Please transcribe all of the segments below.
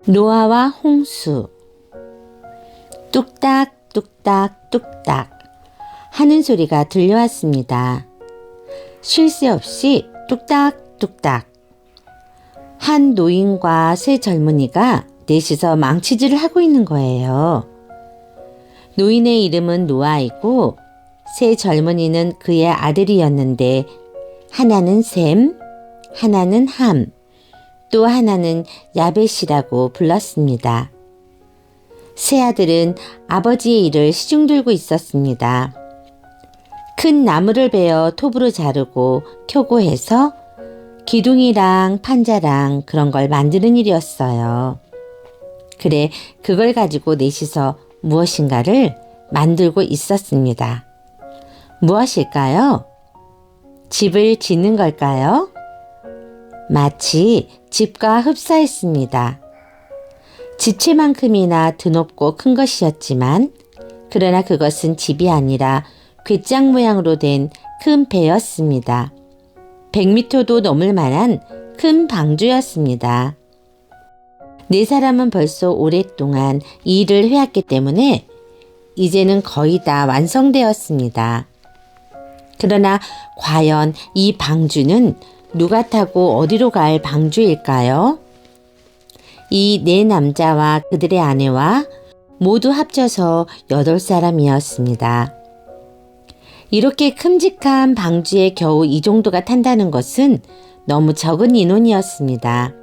노아와 홍수. 뚝딱 뚝딱 뚝딱 하는 소리가 들려왔습니다. 쉴 새 없이 뚝딱 뚝딱. 한 노인과 세 젊은이가 넷이서 망치질을 하고 있는 거예요. 노인의 이름은 노아이고 세 젊은이는 그의 아들이었는데 하나는 셈, 하나는 함, 또 하나는 야벳이라고 불렀습니다. 세 아들은 아버지의 일을 시중들고 있었습니다. 큰 나무를 베어 톱으로 자르고 켜고 해서 기둥이랑 판자랑 그런 걸 만드는 일이었어요. 그래, 그걸 가지고 넷이서 무엇인가를 만들고 있었습니다. 무엇일까요? 집을 짓는 걸까요? 마치 집과 흡사했습니다. 지체만큼이나 드높고 큰 것이었지만 그러나 그것은 집이 아니라 궤장 모양으로 된 큰 배였습니다. 100m도 넘을 만한 큰 방주였습니다. 네 사람은 벌써 오랫동안 이 일을 해왔기 때문에 이제는 거의 다 완성되었습니다. 그러나 과연 이 방주는 누가 타고 어디로 갈 방주일까요? 이 네 남자와 그들의 아내와 모두 합쳐서 8사람이었습니다. 이렇게 큼직한 방주에 겨우 이 정도가 탄다는 것은 너무 적은 인원이었습니다.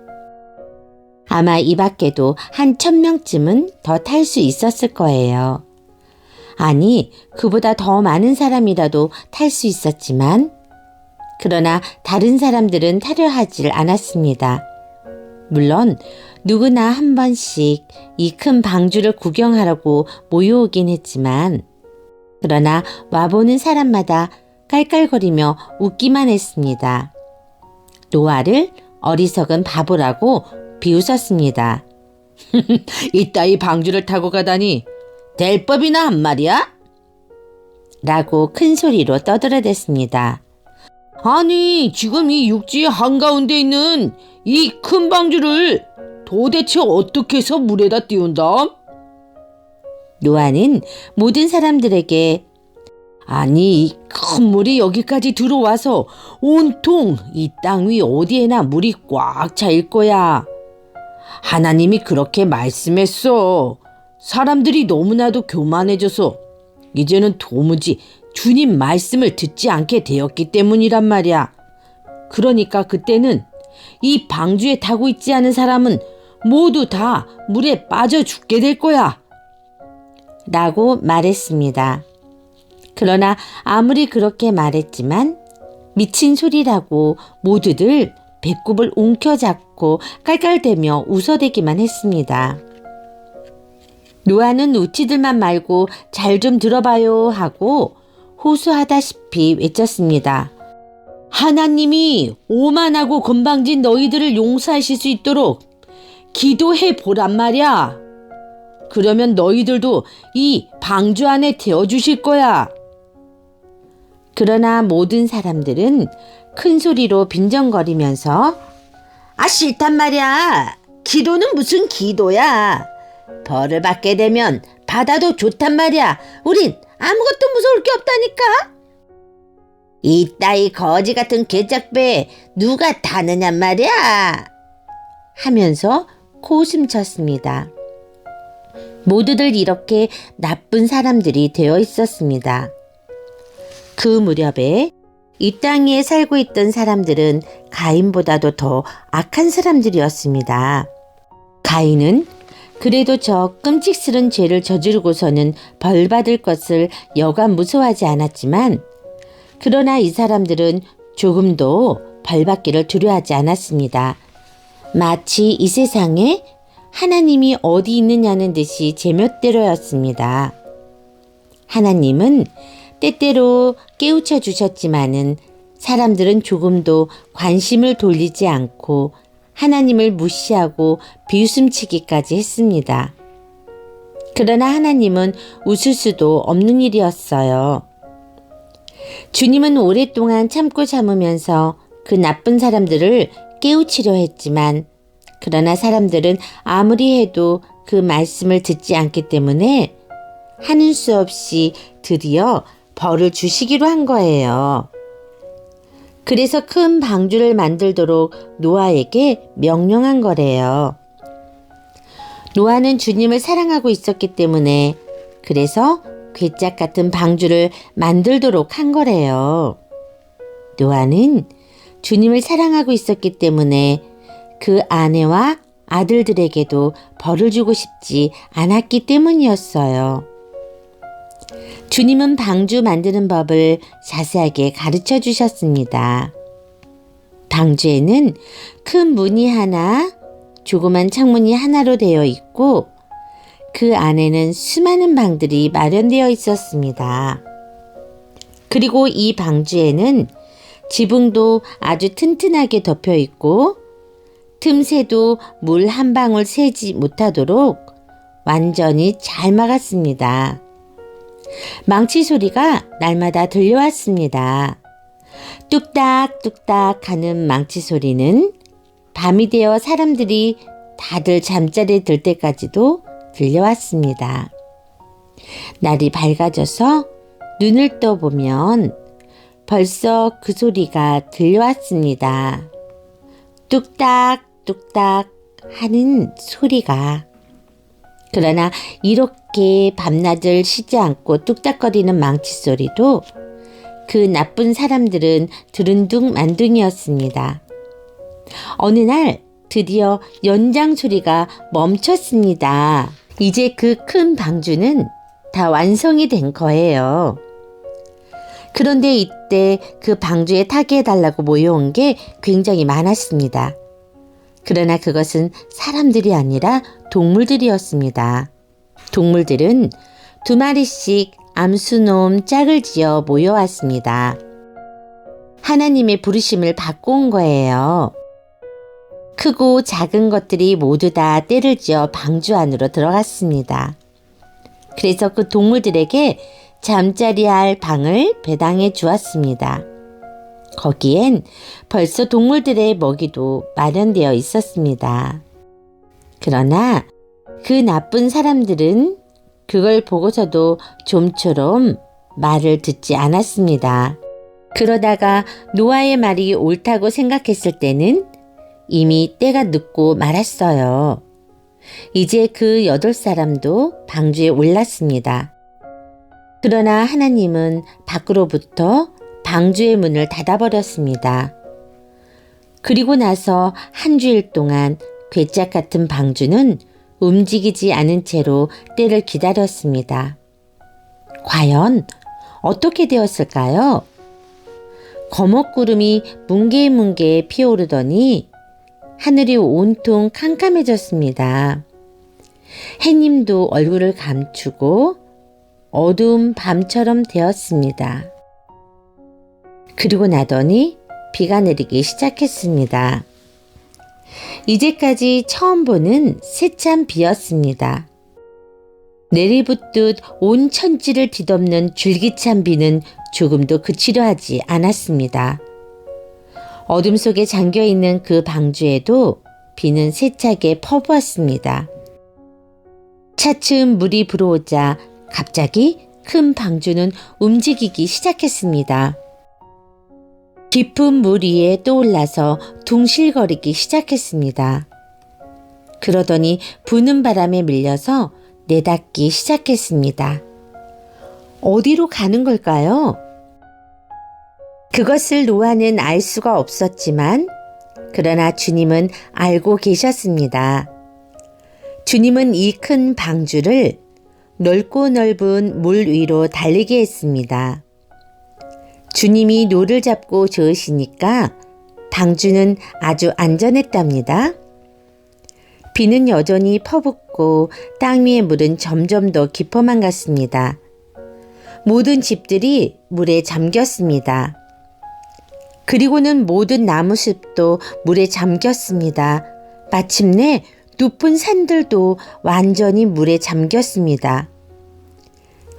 아마 이 밖에도 한 1000명쯤은 더 탈 수 있었을 거예요. 아니, 그보다 더 많은 사람이라도 탈 수 있었지만 그러나 다른 사람들은 타려 하질 않았습니다. 물론 누구나 한 번씩 이 큰 방주를 구경하라고 모여오긴 했지만 그러나 와보는 사람마다 깔깔거리며 웃기만 했습니다. 노아를 어리석은 바보라고 비웃었습니다. 이따위 방주를 타고 가다니 될 법이나 한 말이야? 라고 큰 소리로 떠들어댔습니다. 아니, 지금 이 육지 한가운데 있는 이 큰 방주를 도대체 어떻게 해서 물에다 띄운다? 노아는 모든 사람들에게 아니, 이 큰 물이 여기까지 들어와서 온통 이 땅 위 어디에나 물이 꽉 차일 거야. 하나님이 그렇게 말씀했어. 사람들이 너무나도 교만해져서 이제는 도무지 주님 말씀을 듣지 않게 되었기 때문이란 말이야. 그러니까 그때는 이 방주에 타고 있지 않은 사람은 모두 다 물에 빠져 죽게 될 거야. 라고 말했습니다. 그러나 아무리 그렇게 말했지만 미친 소리라고 모두들 배꼽을 움켜잡고 깔깔대며 웃어대기만 했습니다. 노아는 우치들만 말고 잘 좀 들어봐요 하고 호소하다시피 외쳤습니다. 하나님이 오만하고 건방진 너희들을 용서하실 수 있도록 기도해 보란 말이야. 그러면 너희들도 이 방주 안에 태워주실 거야. 그러나 모든 사람들은 큰 소리로 빈정거리면서 싫단 말이야. 기도는 무슨 기도야. 벌을 받게 되면 받아도 좋단 말이야. 우린 아무것도 무서울 게 없다니까. 이따위 거지 같은 개짝배에 누가 타느냔 말이야. 하면서 코웃음 쳤습니다. 모두들 이렇게 나쁜 사람들이 되어 있었습니다. 그 무렵에 이 땅에 살고 있던 사람들은 가인보다도 더 악한 사람들이었습니다. 가인은 그래도 저 끔찍스런 죄를 저지르고서는 벌 받을 것을 여간 무서워하지 않았지만 그러나 이 사람들은 조금도 벌 받기를 두려워하지 않았습니다. 마치 이 세상에 하나님이 어디 있느냐는 듯이 제멋대로였습니다. 하나님은 때때로 깨우쳐 주셨지만은 사람들은 조금도 관심을 돌리지 않고 하나님을 무시하고 비웃음치기까지 했습니다. 그러나 하나님은 웃을 수도 없는 일이었어요. 주님은 오랫동안 참고 참으면서 그 나쁜 사람들을 깨우치려 했지만 그러나 사람들은 아무리 해도 그 말씀을 듣지 않기 때문에 하는 수 없이 드디어 벌을 주시기로 한 거예요. 그래서 큰 방주를 만들도록 노아에게 명령한 거래요. 노아는 주님을 사랑하고 있었기 때문에 그래서 괴짝 같은 방주를 만들도록 한 거래요. 노아는 주님을 사랑하고 있었기 때문에 그 아내와 아들들에게도 벌을 주고 싶지 않았기 때문이었어요. 주님은 방주 만드는 법을 자세하게 가르쳐 주셨습니다. 방주에는 큰 문이 하나, 조그만 창문이 하나로 되어 있고 그 안에는 수많은 방들이 마련되어 있었습니다. 그리고 이 방주에는 지붕도 아주 튼튼하게 덮여 있고 틈새도 물 한 방울 새지 못하도록 완전히 잘 막았습니다. 망치 소리가 날마다 들려왔습니다. 뚝딱뚝딱 하는 망치 소리는 밤이 되어 사람들이 다들 잠자리에 들 때까지도 들려왔습니다. 날이 밝아져서 눈을 떠보면 벌써 그 소리가 들려왔습니다. 뚝딱뚝딱 하는 소리가. 그러나 이렇게 밤낮을 쉬지 않고 뚝딱거리는 망치 소리도 그 나쁜 사람들은 두른둥만둥이었습니다. 어느 날 드디어 연장 소리가 멈췄습니다. 이제 그 큰 방주는 다 완성이 된 거예요. 그런데 이때 그 방주에 타게 해달라고 모여온 게 굉장히 많았습니다. 그러나 그것은 사람들이 아니라 동물들이었습니다. 동물들은 2마리씩 암수놈 짝을 지어 모여왔습니다. 하나님의 부르심을 받고 온 거예요. 크고 작은 것들이 모두 다 떼를 지어 방주 안으로 들어갔습니다. 그래서 그 동물들에게 잠자리할 방을 배당해 주었습니다. 거기엔 벌써 동물들의 먹이도 마련되어 있었습니다. 그러나 그 나쁜 사람들은 그걸 보고서도 좀처럼 말을 듣지 않았습니다. 그러다가 노아의 말이 옳다고 생각했을 때는 이미 때가 늦고 말았어요. 이제 그 8사람도 방주에 올랐습니다. 그러나 하나님은 밖으로부터 방주의 문을 닫아버렸습니다. 그리고 나서 한 주일 동안 괴짝 같은 방주는 움직이지 않은 채로 때를 기다렸습니다. 과연 어떻게 되었을까요? 거먹구름이 뭉게뭉게 피어오르더니 하늘이 온통 캄캄해졌습니다. 해님도 얼굴을 감추고 어두운 밤처럼 되었습니다. 그리고 나더니 비가 내리기 시작했습니다. 이제까지 처음 보는 세찬 비였습니다. 내리붓듯 온 천지를 뒤덮는 줄기찬 비는 조금도 그치려 하지 않았습니다. 어둠 속에 잠겨있는 그 방주에도 비는 세차게 퍼부었습니다. 차츰 물이 불어오자 갑자기 큰 방주는 움직이기 시작했습니다. 깊은 물 위에 떠올라서 둥실거리기 시작했습니다. 그러더니 부는 바람에 밀려서 내닫기 시작했습니다. 어디로 가는 걸까요? 그것을 노아는 알 수가 없었지만 그러나 주님은 알고 계셨습니다. 주님은 이 큰 방주를 넓고 넓은 물 위로 달리게 했습니다. 주님이 노를 잡고 저으시니까 방주는 아주 안전했답니다. 비는 여전히 퍼붓고 땅 위의 물은 점점 더 깊어만 갔습니다. 모든 집들이 물에 잠겼습니다. 그리고는 모든 나무숲도 물에 잠겼습니다. 마침내 높은 산들도 완전히 물에 잠겼습니다.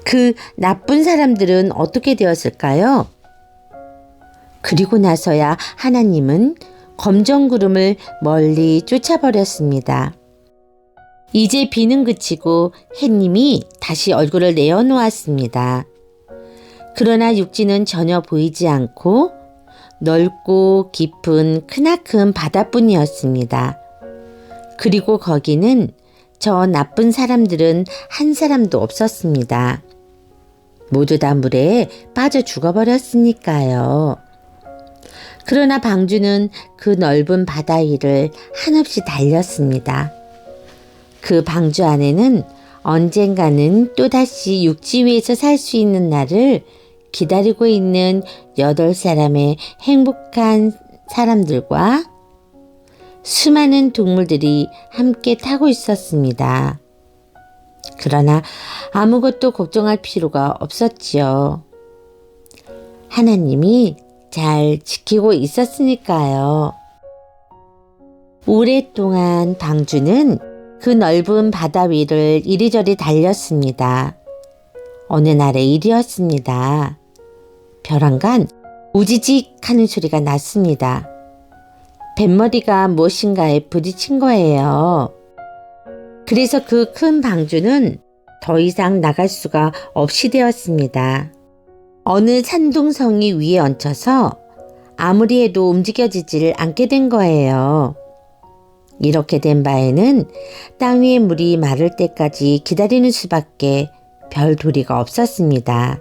그 나쁜 사람들은 어떻게 되었을까요? 그리고 나서야 하나님은 검정 구름을 멀리 쫓아버렸습니다. 이제 비는 그치고 햇님이 다시 얼굴을 내어놓았습니다. 그러나 육지는 전혀 보이지 않고 넓고 깊은 크나큰 바다뿐이었습니다. 그리고 거기는 저 나쁜 사람들은 한 사람도 없었습니다. 모두 다 물에 빠져 죽어버렸으니까요. 그러나 방주는 그 넓은 바다 위를 한없이 달렸습니다. 그 방주 안에는 언젠가는 또다시 육지 위에서 살 수 있는 날을 기다리고 있는 8사람의 행복한 사람들과 수많은 동물들이 함께 타고 있었습니다. 그러나 아무것도 걱정할 필요가 없었지요. 하나님이 잘 지키고 있었으니까요. 오랫동안 방주는 그 넓은 바다 위를 이리저리 달렸습니다. 어느 날의 일이었습니다. 벼랑간 우지직 하는 소리가 났습니다. 뱃머리가 무엇인가에 부딪힌 거예요. 그래서 그 큰 방주는 더 이상 나갈 수가 없이 되었습니다. 어느 산둥성이 위에 얹혀서 아무리 해도 움직여지질 않게 된 거예요. 이렇게 된 바에는 땅 위의 물이 마를 때까지 기다리는 수밖에 별 도리가 없었습니다.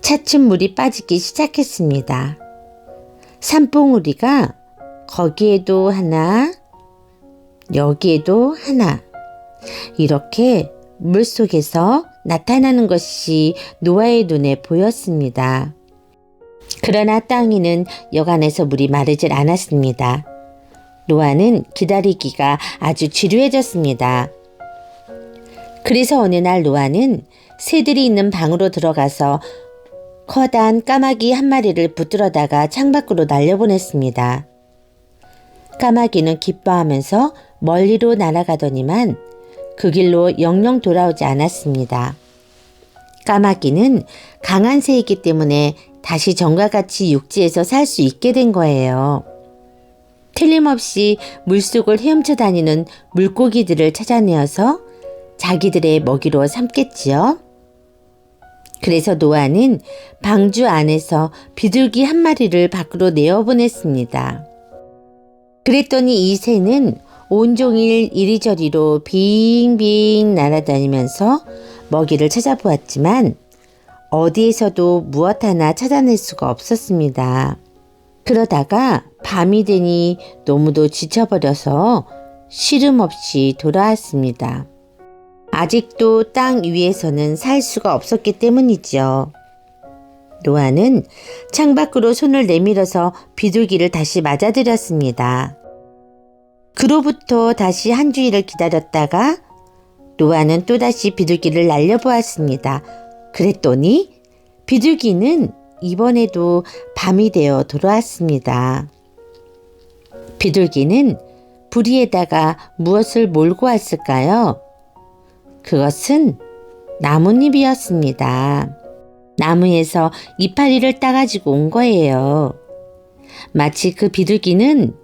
차츰 물이 빠지기 시작했습니다. 산봉우리가 거기에도 하나, 여기에도 하나, 이렇게 물속에서 나타나는 것이 노아의 눈에 보였습니다. 그러나 땅 위는 여간해서 물이 마르질 않았습니다. 노아는 기다리기가 아주 지루해졌습니다. 그래서 어느 날 노아는 새들이 있는 방으로 들어가서 커다란 까마귀 한 마리를 붙들어다가 창밖으로 날려보냈습니다. 까마귀는 기뻐하면서 멀리로 날아가더니만 그 길로 영영 돌아오지 않았습니다. 까마귀는 강한 새이기 때문에 다시 전과 같이 육지에서 살 수 있게 된 거예요. 틀림없이 물속을 헤엄쳐 다니는 물고기들을 찾아내어서 자기들의 먹이로 삼겠지요. 그래서 노아는 방주 안에서 비둘기 한 마리를 밖으로 내어보냈습니다. 그랬더니 이 새는 온종일 이리저리로 빙빙 날아다니면서 먹이를 찾아보았지만 어디에서도 무엇 하나 찾아낼 수가 없었습니다. 그러다가 밤이 되니 너무도 지쳐버려서 쉬름없이 돌아왔습니다. 아직도 땅 위에서는 살 수가 없었기 때문이죠. 노아는 창밖으로 손을 내밀어서 비둘기를 다시 맞아들였습니다. 그로부터 다시 한 주일을 기다렸다가 노아는 또다시 비둘기를 날려보았습니다. 그랬더니 비둘기는 이번에도 밤이 되어 돌아왔습니다. 비둘기는 부리에다가 무엇을 몰고 왔을까요? 그것은 나뭇잎이었습니다. 나무에서 이파리를 따가지고 온 거예요. 마치 그 비둘기는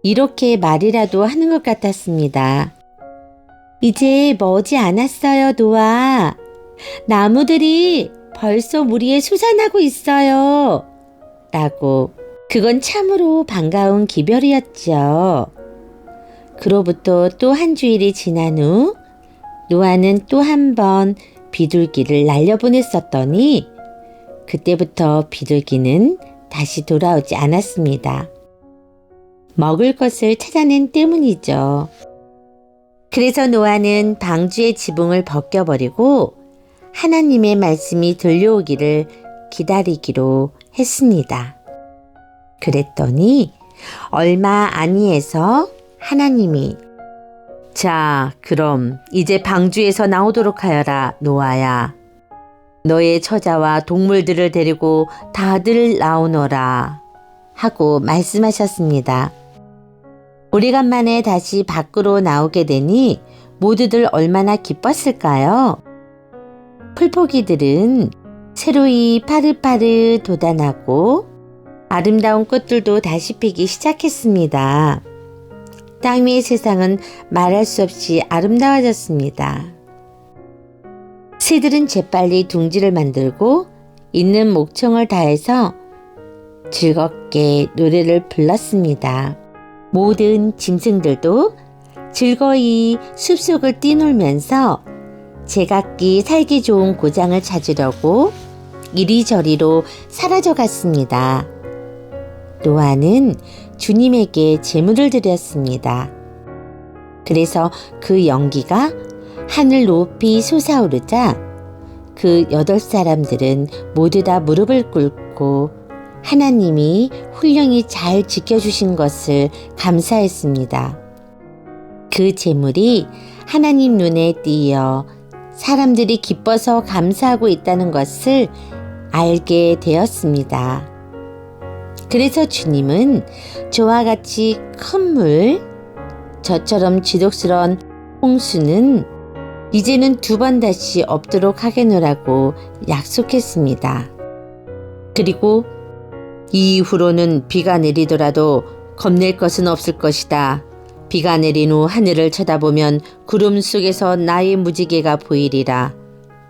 이렇게 말이라도 하는 것 같았습니다. 이제 머지 않았어요, 노아. 나무들이 벌써 물 위에 솟아나고 있어요. 라고. 그건 참으로 반가운 기별이었죠. 그로부터 또 한 주일이 지난 후 노아는 또 한 번 비둘기를 날려보냈었더니 그때부터 비둘기는 다시 돌아오지 않았습니다. 먹을 것을 찾아낸 때문이죠. 그래서 노아는 방주의 지붕을 벗겨버리고 하나님의 말씀이 들려오기를 기다리기로 했습니다. 그랬더니 얼마 아니해서 하나님이 자, 그럼 이제 방주에서 나오도록 하여라, 노아야. 너의 처자와 동물들을 데리고 다들 나오너라 하고 말씀하셨습니다. 오래간만에 다시 밖으로 나오게 되니 모두들 얼마나 기뻤을까요? 풀포기들은 새로이 파릇파릇 돋아나고 아름다운 꽃들도 다시 피기 시작했습니다. 땅 위의 세상은 말할 수 없이 아름다워졌습니다. 새들은 재빨리 둥지를 만들고 있는 목청을 다해서 즐겁게 노래를 불렀습니다. 모든 짐승들도 즐거이 숲속을 뛰놀면서 제각기 살기 좋은 고장을 찾으려고 이리저리로 사라져 갔습니다. 노아는 주님에게 제물을 드렸습니다. 그래서 그 연기가 하늘 높이 솟아오르자 그 8사람들은 모두 다 무릎을 꿇고 하나님이 훌륭히 잘 지켜주신 것을 감사했습니다. 그 제물이 하나님 눈에 띄어 사람들이 기뻐서 감사하고 있다는 것을 알게 되었습니다. 그래서 주님은 저와 같이 큰 물, 저처럼 지독스러운 홍수는 이제는 2번 다시 없도록 하겠노라고 약속했습니다. 그리고 이후로는 비가 내리더라도 겁낼 것은 없을 것이다. 비가 내린 후 하늘을 쳐다보면 구름 속에서 나의 무지개가 보이리라.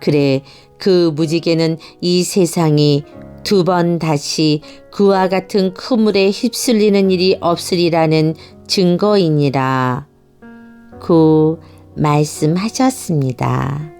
그래, 그 무지개는 이 세상이 2번 다시 그와 같은 큰 물에 휩쓸리는 일이 없으리라는 증거이니라 고 말씀하셨습니다.